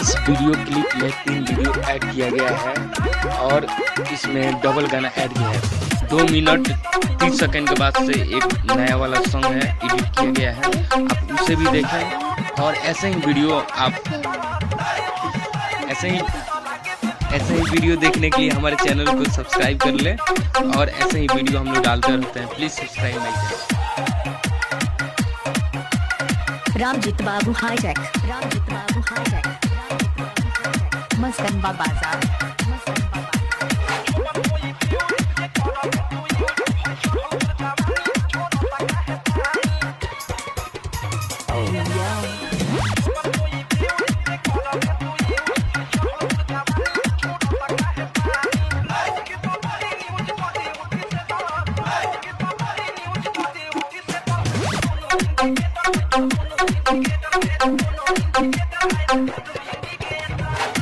इस video clip में 3 video add किया गया है और इसमें डबल गाना ऐड किया है। 2 मिनट 30 सेकंड के बाद से एक नया वाला सॉन्ग है एडिट किया गया है, आप उसे भी देखें। और ऐसे ही वीडियो ऐसे ही वीडियो देखने के लिए हमारे चैनल को सब्सक्राइब कर ले और ऐसे ही वीडियो हम लोग डालते रहते हैं। Please subscribe my channel. Ramjeet Babu hijack, मस्तनबा बाजार।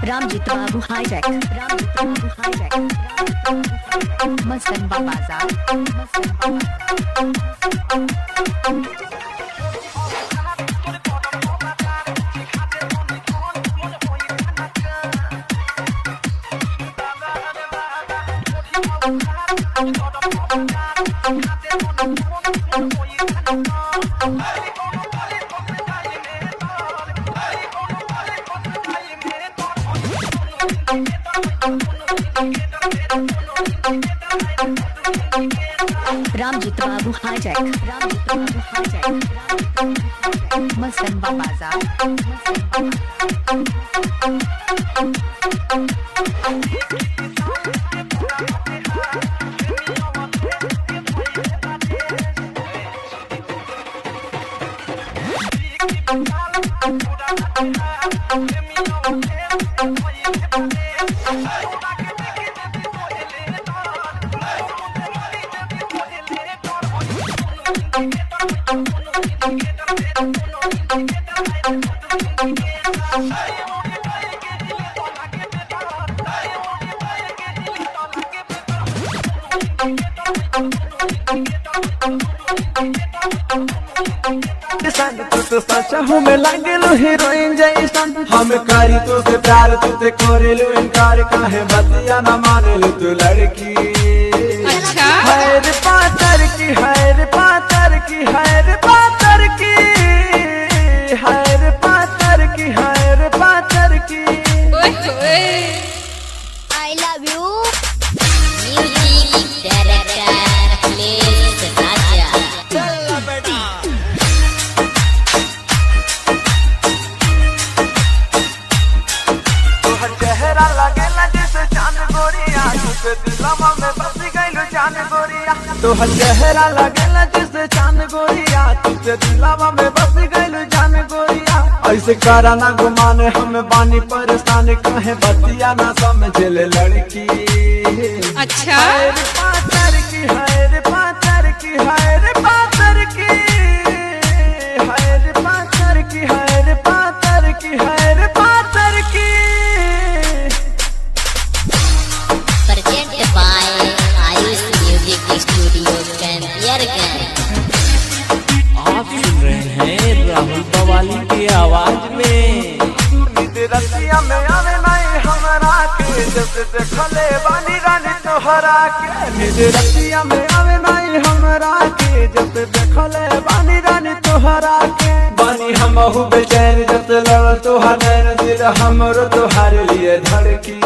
रामजीत बाबू हाईजैक, मस्तनबा बाजार। रामजीत बाबू हाईजैक, मस्तनबा बाजार। तो सच्चा हूँ मैं लागेलू हीरोइन जैसन, हम करी तो से प्यार तुझे करेलू इनकार काहे बतिया न मानेलू तू लड़की। अच्छा है रे पातर की, है रे पातर की, है रे पातर की, है रे पातर की, है रे पातर की। I love you। Music director please राजा। चल बेटा चेहरा लगेला जैसे चांद गोरिया, तुझे दिलवा में बस गइलू जान गोरिया। तोहर चेहरा लगेला जैसे चांद गोरिया, तुझे दिलवा में बस गइलू जान गोरिया। ऐसे करा ना गुमाने हम बानी परेशान, काहे बतिया ना समझले लड़की। अच्छा है रे पातर की, है रे पातर की, है रे पातर की, है रे पातर की, है रे पातर की, है रे पातर की। Present by Ayush music studio Campierganj. आप सुन रहे हैं राहुल बवाली की आवाज में। नींद रतिया में आवे नहीं हमरा के, जब देखले बानी रानी तोहरा के। नींद रतिया में आवे नहीं हमरा के, जब देखले बानी रानी तोहरा के। बानी हमहु बेचैन जब लड़ तोहर नैन, दिल हमरो तोहर लिए धड़की।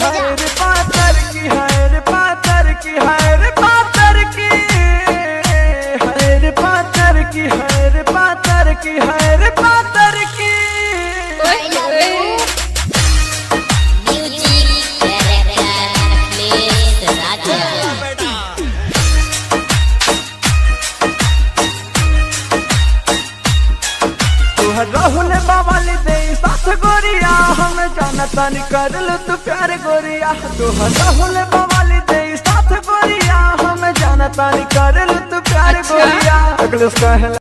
है रे पातर की, है रे पातर की, है रे पातर की, है रे पातर की, है रे पातर की, है रे पातर की। म्यूजिक डायरेक्टर प्लीज राजा। तोहर राहुल बवाली दे साथ गोरिया, हम जानता नहीं कर लो तू प्यार गोरिया। तोहर राहुल बवाली दे साथ गोरिया, हम जानता नहीं कर लो तू प्यार गोरिया। अगले